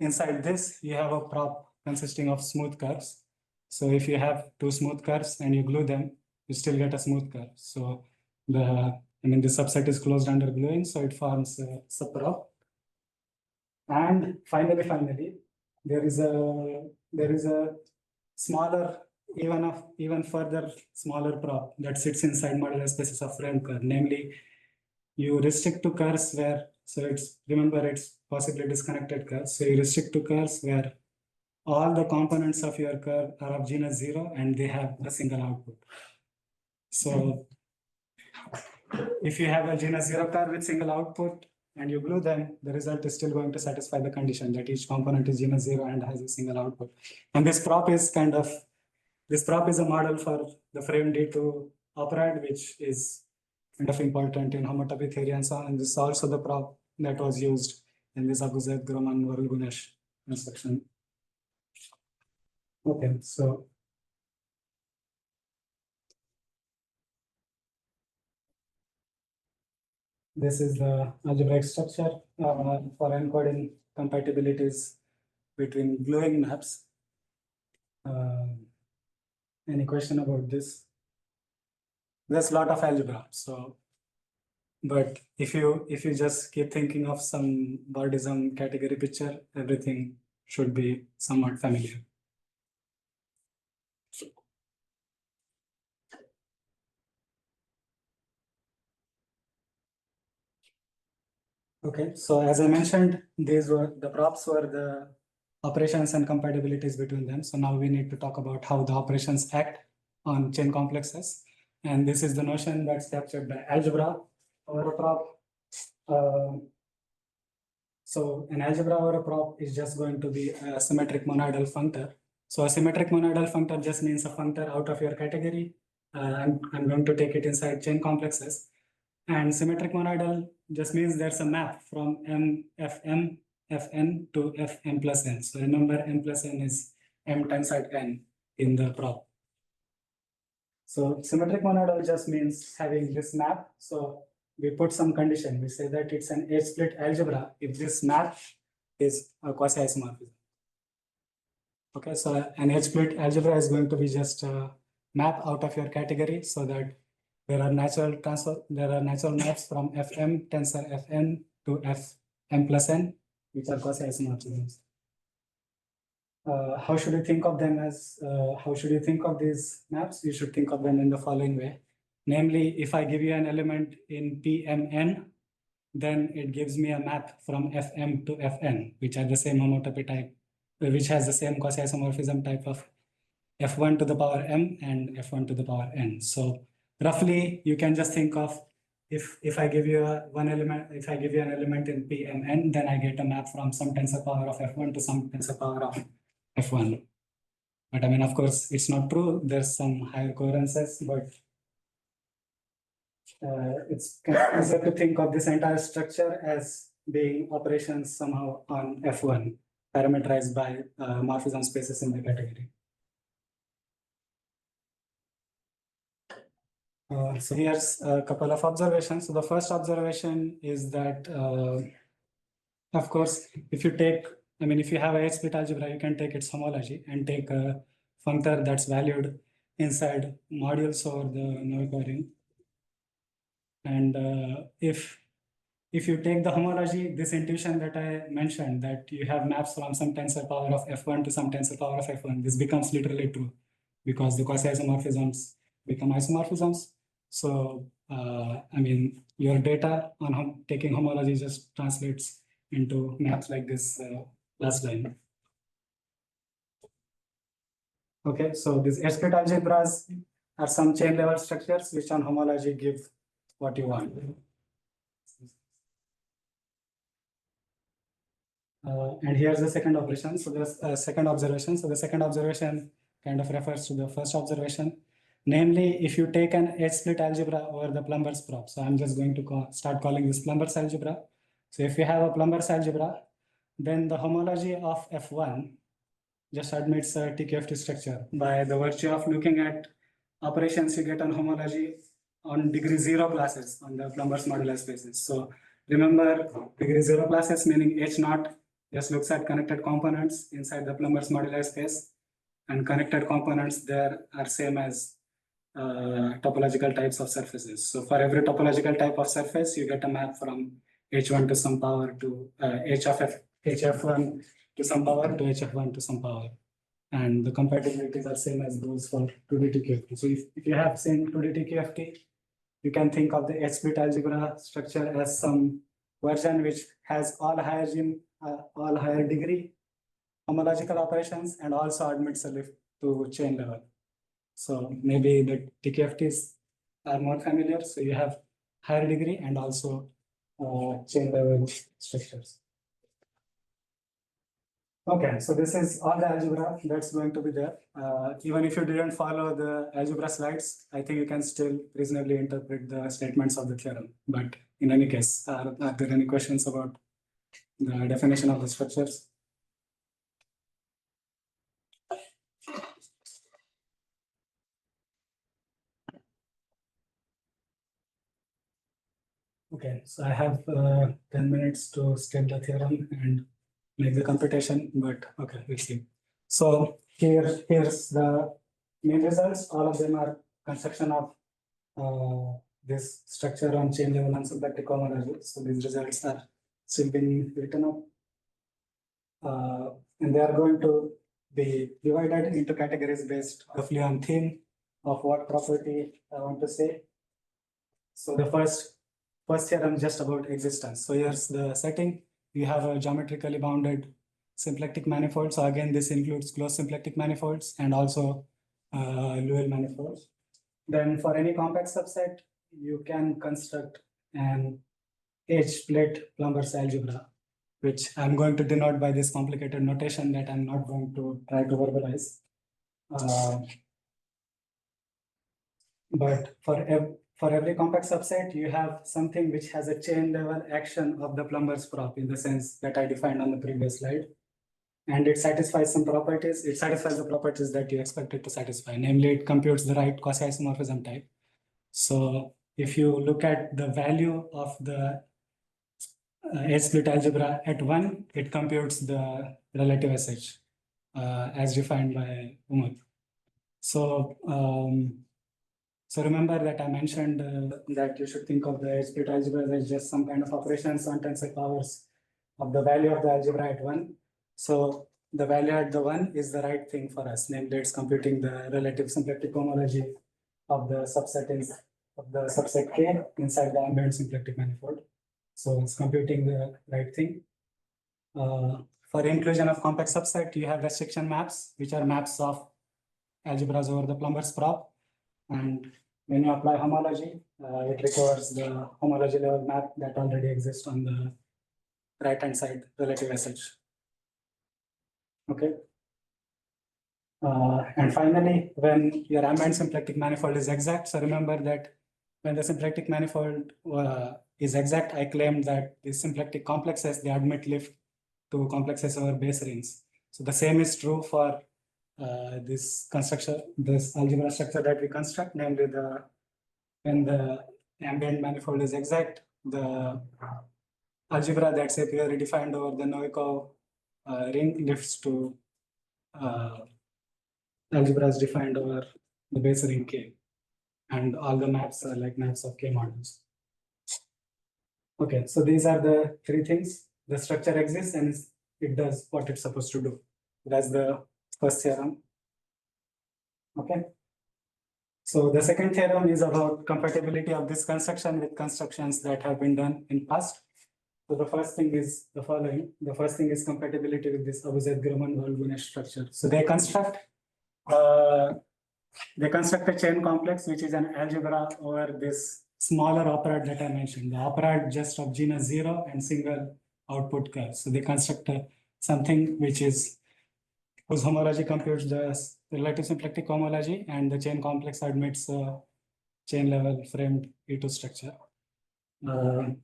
inside this, you have a prop consisting of smooth curves. So if you have two smooth curves and you glue them, you still get a smooth curve. So the subset is closed under gluing, so it forms a subprop. And finally, there is a smaller, even further smaller prop that sits inside modular spaces of frame curve. Namely, you restrict to curves where, so remember it's possibly disconnected curves. So you restrict to curves where all the components of your curve are of genus 0 and they have a single output. So if you have a genus 0 curve with single output and you glue them, the result is still going to satisfy the condition that each component is genus 0 and has a single output. And this prop is a model for the frame D2 operand, which is kind of important in homotopy theory and so on. And this is also the prop that was used in this Abouzaid, Groman, Varolgunes construction. Okay, so this is the algebraic structure for encoding compatibilities between gluing maps. Any question about this? There's a lot of algebra. So, but if you just keep thinking of some Bordism category picture, everything should be somewhat familiar. Okay, so as I mentioned, the props were the operations and compatibilities between them. So now we need to talk about how the operations act on chain complexes. And this is the notion that's captured by algebra over a prop. So an algebra over a prop is just going to be a symmetric monadal functor. So a symmetric monadal functor just means a functor out of your category. I'm going to take it inside chain complexes. And symmetric monadal just means there's a map from Fn to Fm plus n. So remember, m plus n is m times at n in the prop. So symmetric monodal just means having this map. So we put some condition. We say that it's an H-split algebra if this map is a quasi-isomorphism. Okay, so an H-split algebra is going to be just a map out of your category, so that there are natural maps from Fm tensor Fn to Fm plus n, which are quasi-isomorphisms. How should you think of them as, how should you think of these maps? You should think of them in the following way. Namely, if I give you an element in Pmn, then it gives me a map from Fm to Fn, which are the same homotopy type, which has the same quasi-isomorphism type of F1 to the power m and F1 to the power n. So roughly, you can just think of if I give you an element in Pmn, then I get a map from some tensor power of F1 to some tensor power of F1. But I mean, of course, it's not true. There's some higher coherences, but it's kind of easier to think of this entire structure as being operations somehow on F1, parameterized by morphism spaces in the category. So here's a couple of observations. So the first observation is that, of course, if you take, I mean, if you have a H-split algebra, you can take its homology and take a functor that's valued inside modules over the Noetherian ring. And if you take the homology, this intuition that I mentioned, that you have maps from some tensor power of F1 to some tensor power of F1, this becomes literally true because the quasi-isomorphisms become isomorphisms. So, I mean, your data on taking homology just translates into maps like this last line. Okay, so these H-split algebras are some chain level structures which on homology give what you want. And here's the second operation. So the second observation. So the second observation kind of refers to the first observation. Namely, if you take an H-split algebra over the Plumber's prop. So I'm just going to start calling this Plumber's algebra. So if you have a Plumber's algebra, then the homology of F1 just admits a TQFT structure by the virtue of looking at operations you get on homology on degree 0 classes on the Plumber's modular spaces. So remember, degree 0 classes meaning H0 just looks at connected components inside the Plumber's modular space, and connected components there are same as topological types of surfaces. So for every topological type of surface, you get a map from H1 to some power to HF1 to some power to HF1 to some power. And the compatibilities are same as those for 2D TQFT. So if you have same 2D TQFT, you can think of the H-split algebra structure as some version which has all higher degree homological operations and also admits a lift to chain level. So maybe the TQFTs are more familiar. So you have higher degree and also chain level structures. Okay, so this is all the algebra that's going to be there. Even if you didn't follow the algebra slides, I think you can still reasonably interpret the statements of the theorem. But in any case, are there any questions about the definition of the structures? Okay, so I have 10 minutes to state the theorem and make the computation, but okay, we'll see. So here's the main results. All of them are construction of this structure on chain level and symplectic cohomology. So these results are still being written up. And they are going to be divided into categories based roughly on theme of what property I want to say. So the first theorem just about existence. So here's the setting. You have a geometrically bounded symplectic manifold. So again, this includes closed symplectic manifolds and also Liouville manifolds. Then for any compact subset, you can construct an H-split Plumber's algebra, which I'm going to denote by this complicated notation that I'm not going to try to verbalize. But for every compact subset, you have something which has a chain level action of the Plumber's prop in the sense that I defined on the previous slide. and it satisfies some properties. It satisfies the properties that you expect it to satisfy. Namely, it computes the right quasi-isomorphism type. So if you look at the value of the H-split algebra at 1, it computes the relative SH as defined by Umar. So, so remember that I mentioned that you should think of the H-split algebra as just some kind of operations on tensor powers of the value of the algebra at 1. So the value at the 1 is the right thing for us. Namely, it's computing the relative symplectic cohomology of the subset K inside the ambient symplectic manifold. So it's computing the right thing. For inclusion of complex subset, you have restriction maps, which are maps of algebras over the Plumber's prop. And when you apply homology, it recovers the homology level map that already exists on the right-hand side relative SH. Okay. And finally, when your ambient symplectic manifold is exact, so remember that when the symplectic manifold is exact, I claimed that the symplectic complexes, they admit lift to complexes over base rings. So the same is true for this algebra structure that we construct, namely when the ambient manifold is exact, the algebra that's a priori defined over the Novikov ring lifts to algebras defined over the base ring K. And all the maps are like maps of K models. Okay, so these are the three things. The structure exists and it does what it's supposed to do. That's the first theorem. Okay. So the second theorem is about compatibility of this construction with constructions that have been done in past. So the first thing is the following. The first thing is compatibility with this Abouzaid Groman Varolgunes structure. So they construct a chain complex, which is an algebra over this smaller operand that I mentioned, the operand just of genus 0 and single output curve. So they construct something whose homology computes the relative symplectic cohomology, and the chain complex admits chain level framed E2 structure.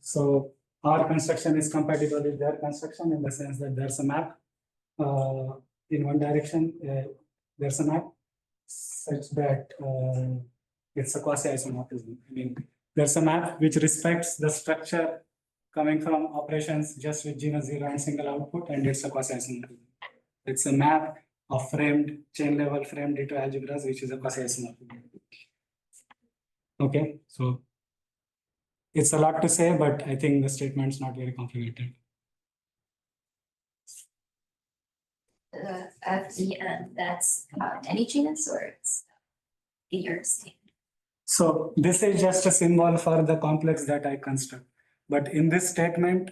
So our construction is compatible with their construction in the sense that there's a map in one direction. There's a map such that it's a quasi-isomorphism. I mean, there's a map which respects the structure coming from operations just with genus 0 and single output, and it's a quasi-isomorphism. It's a map of framed chain level framed into algebras, which is a quasi-isomorphism. Okay, so it's a lot to say, but I think the statement's not very complicated. FEM, that's any genus or it's yours? So this is just a symbol for the complex that I construct. But in this statement,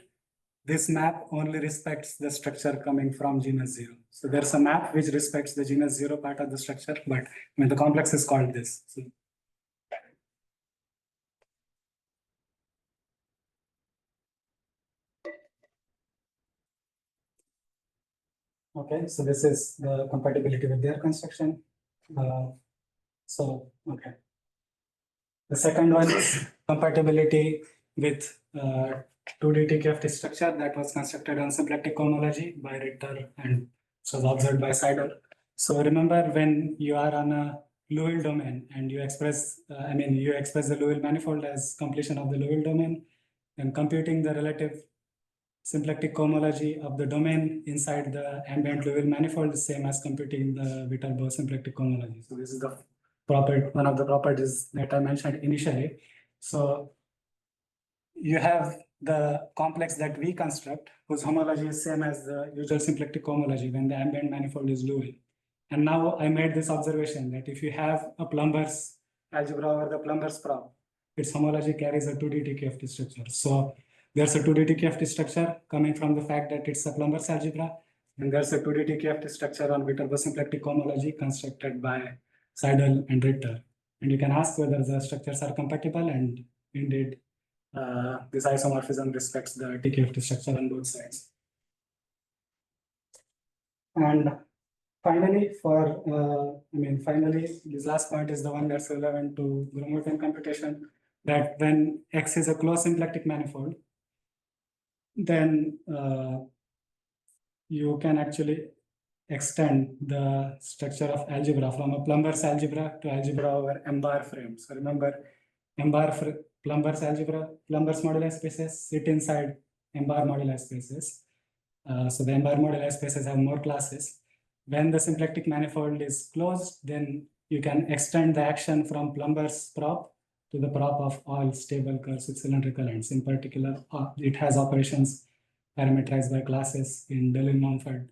this map only respects the structure coming from genus 0. So there's a map which respects the genus 0 part of the structure, but the complex is called this. So, okay, so this is the compatibility with their construction. Okay. The second one is compatibility with 2D TKFT structure that was constructed on symplectic cohomology by Ritter and was observed by Seidel. So remember, when you are on a Liouville domain and you express, you express the Liouville manifold as completion of the Liouville domain, and computing the relative symplectic cohomology of the domain inside the ambient Liouville manifold is same as computing the Viterbo symplectic cohomology. So this is the one of the properties that I mentioned initially. So you have the complex that we construct, whose homology is same as the usual symplectic cohomology when the ambient manifold is Liouville. And now I made this observation that if you have a Plumber's algebra over the Plumber's prop, its homology carries a 2D TKFT structure. So there's a 2D TKFT structure coming from the fact that it's a Plumber's algebra, and there's a 2D TKFT structure on Viterbo symplectic cohomology constructed by Seidel and Ritter. And you can ask whether the structures are compatible, and indeed, this isomorphism respects the TKFT structure on both sides. And finally, this last point is the one that's relevant to Gromov-Witten computation, that when X is a closed symplectic manifold, then you can actually, extend the structure of algebra from a Plumber's algebra to algebra over M-bar frame. So remember, Plumber's algebra, Plumber's moduli spaces sit inside M-bar moduli spaces. So the M-bar moduli spaces have more classes. When the symplectic manifold is closed, then you can extend the action from Plumber's prop to the prop of all stable curves with cylindrical ends. In particular, it has operations parameterized by classes in Deligne-Mumford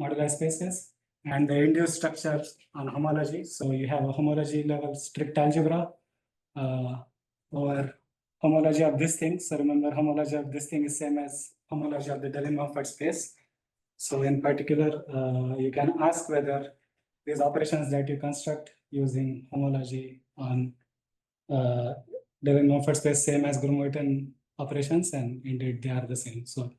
moduli spaces, and the induced structure on homology. So you have a homology level strict algebra over homology of this thing. So remember, homology of this thing is same as homology of the Deligne-Mumford space. So in particular, you can ask whether these operations that you construct using homology on Deligne-Mumford space same as Gromov-Witten operations, and indeed they are the same. So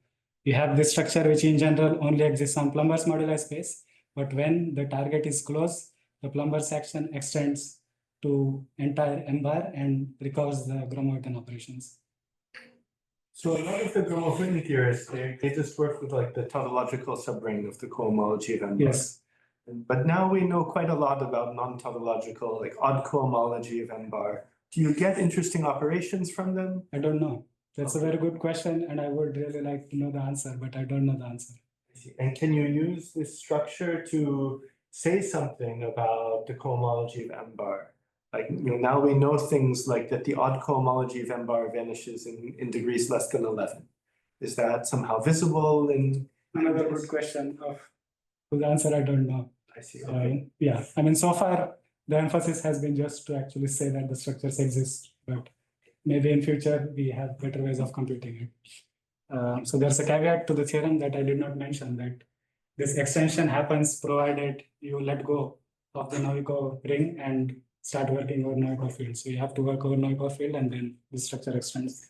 you have this structure which in general only exists on Plumber's moduli space, but when the target is closed, the Plumber's action extends to entire M-bar and recovers the Gromov-Witten operations. So a lot of the Gromov-Witten theorists, they just work with like the tautological subring of the cohomology of M-bar. Yes. But now we know quite a lot about non-tautological, like odd cohomology of M-bar. Do you get interesting operations from them? I don't know. That's a very good question, and I would really like to know the answer, but I don't know the answer. And can you use this structure to say something about the cohomology of M-bar? Like, now we know things like that the odd cohomology of M-bar vanishes in degrees less than 11. Is that somehow visible in? Another good question of whose answer I don't know. I see. Okay. Yeah, I mean, so far the emphasis has been just to actually say that the structures exist, but maybe in future we have better ways of computing it. So there's a caveat to the theorem that I did not mention, that this extension happens provided you let go of the Novikov ring and start working over Novikov field. So you have to work over Novikov field and then the structure extends.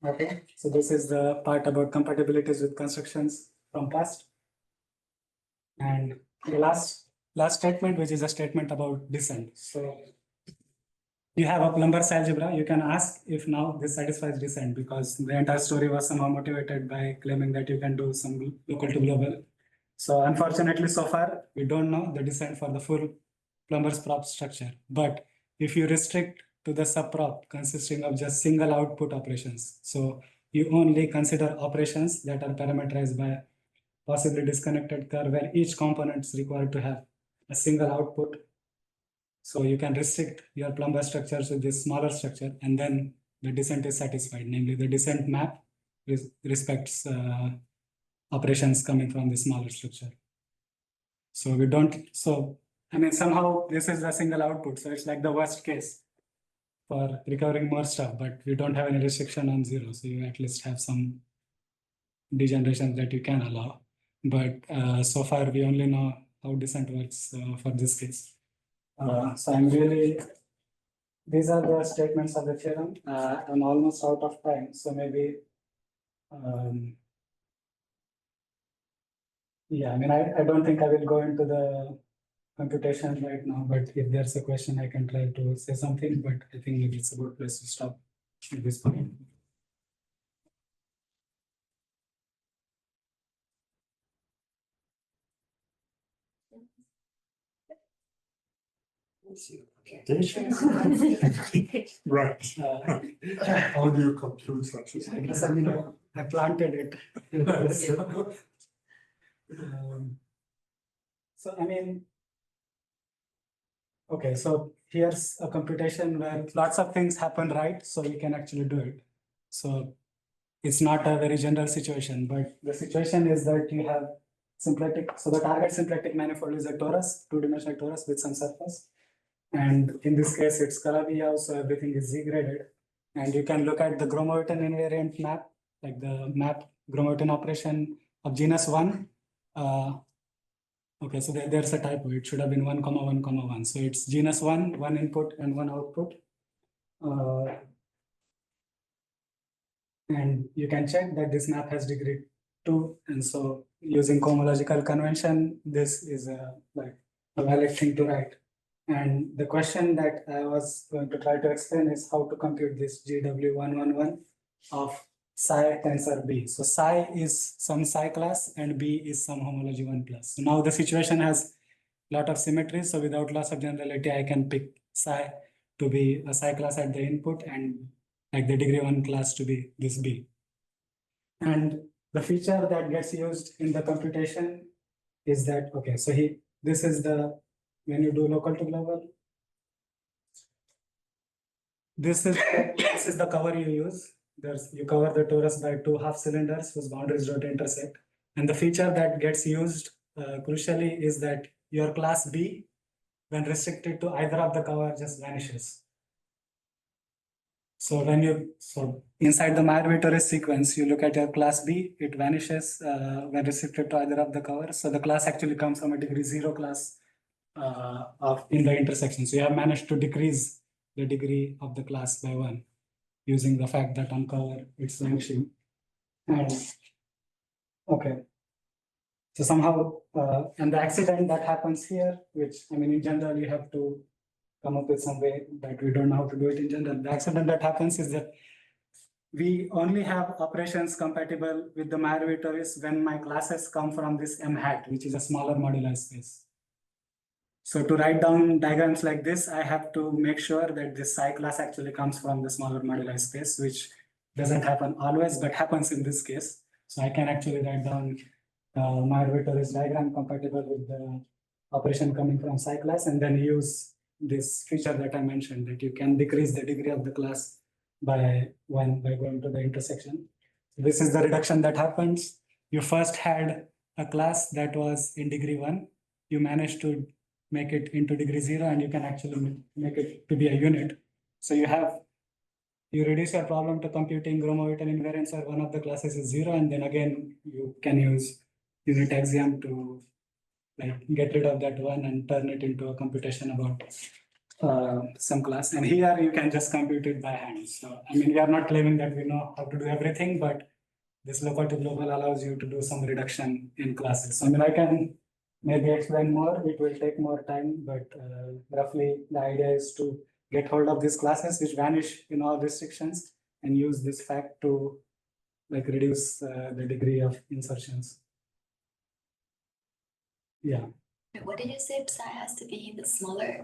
Okay, so this is the part about compatibilities with constructions from past. And the last statement, which is a statement about descent. So you have a Plumber's algebra, you can ask if now this satisfies descent, because the entire story was somehow motivated by claiming that you can do some local to global. So unfortunately, so far, we don't know the descent for the full Plumber's prop structure. But if you restrict to the subprop consisting of just single output operations, so you only consider operations that are parameterized by possibly disconnected curve where each component is required to have a single output. So you can restrict your Plumber structures with this smaller structure, and then the descent is satisfied. Namely, the descent map respects operations coming from the smaller structure. So we don't, so I mean, somehow this is a single output. So it's like the worst case for recovering more stuff, but we don't have any restriction on zero. So you at least have some degenerations that you can allow. But so far we only know how descent works for this case. So I'm really, these are the statements of the theorem. I'm almost out of time, so maybe, yeah, I mean, I don't think I will go into the computation right now, but if there's a question, I can try to say something, but I think maybe it's a good place to stop at this point. Right. How do you compute such a I thing? guess I mean, I planted it. So I mean, okay, so here's a computation where lots of things happen right, so we can actually do it. So it's not a very general situation, but the situation is that you have symplectic, so the target symplectic manifold is a torus, two-dimensional torus with some surface. And in this case, it's Calabi-Yau, so everything is Z-graded. And you can look at the Gromov-Witten invariant map, like the map Gromov-Witten operation of genus 1. Okay, so there's a typo. It should have been 1, 1, 1. So it's genus 1, 1 input and 1 output. And you can check that this map has degree 2. And so using cohomological convention, this is like a valid thing to write. And the question that I was going to try to explain is how to compute this GW111 of psi tensor B. So psi is some psi class and B is some homology 1 plus. So now the situation has a lot of symmetry. So without loss of generality, I can pick psi to be a psi class at the input and like the degree 1 class to be this B. And the feature that gets used in the computation is that, okay, so this is the, when you do local to global, this is the cover you use. You cover the torus by 2 half cylinders whose boundaries don't intersect. And the feature that gets used crucially is that your class B, when restricted to either of the cover, just vanishes. So inside the Meyer-Torres sequence, you look at your class B, it vanishes when restricted to either of the cover. So the class actually comes from a degree 0 class in the intersection. So you have managed to decrease the degree of the class by 1 using the fact that on cover it's vanishing. And okay. So somehow, and the accident that happens here, which I mean, in general, you have to come up with some way that we don't know how to do it in general. The accident that happens is that we only have operations compatible with the Meyer-Torres when my classes come from this M hat, which is a smaller moduli space. So to write down diagrams like this, I have to make sure that this psi class actually comes from the smaller moduli space, which doesn't happen always, but happens in this case. So I can actually write down Meyer-Torres diagram compatible with the operation coming from psi class, and then use this feature that I mentioned, that you can decrease the degree of the class by 1 by going to the intersection. This is the reduction that happens. You first had a class that was in degree 1. You managed to make it into degree 0, and you can actually make it to be a unit. So you reduce your problem to computing Gromov-Witten invariants where one of the classes is 0, and then again you can use unit axiom to like get rid of that 1 and turn it into a computation about some class. And here you can just compute it by hand. So I mean, we are not claiming that we know how to do everything, but this local to global allows you to do some reduction in classes. So I mean, I can maybe explain more, it will take more time, but roughly the idea is to get hold of these classes which vanish in all restrictions and use this fact to like reduce the degree of insertions. Yeah. What did you say? Psi has to be the smaller?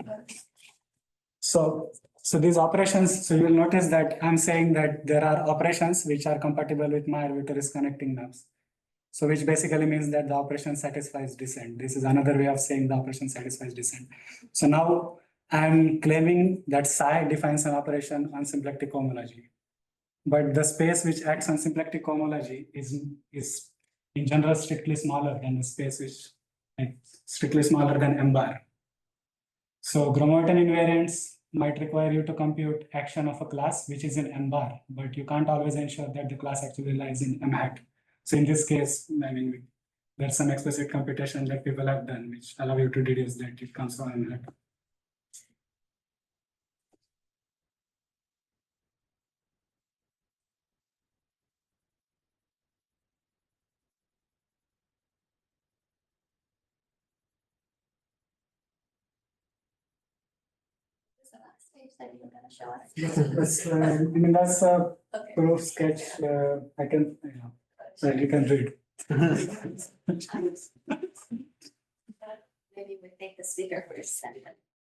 So these operations, so you will notice that I'm saying that there are operations which are compatible with Meyer-Torres connecting maps. So which basically means that the operation satisfies descent. This is another way of saying the operation satisfies descent. So now I'm claiming that psi defines an operation on symplectic cohomology. But the space which acts on symplectic cohomology is in general strictly smaller than the space which strictly smaller than M bar. So Gromov-Witten invariants might require you to compute action of a class which is in M bar, but you can't always ensure that the class actually lies in M hat. So in this case, I mean, there's some explicit computation that people have done which allow you to deduce that it comes from M hat. The last page that you were going to show us. That's, I mean, that's a Okay. proof sketch. I can, you can read. Maybe we take the speaker first.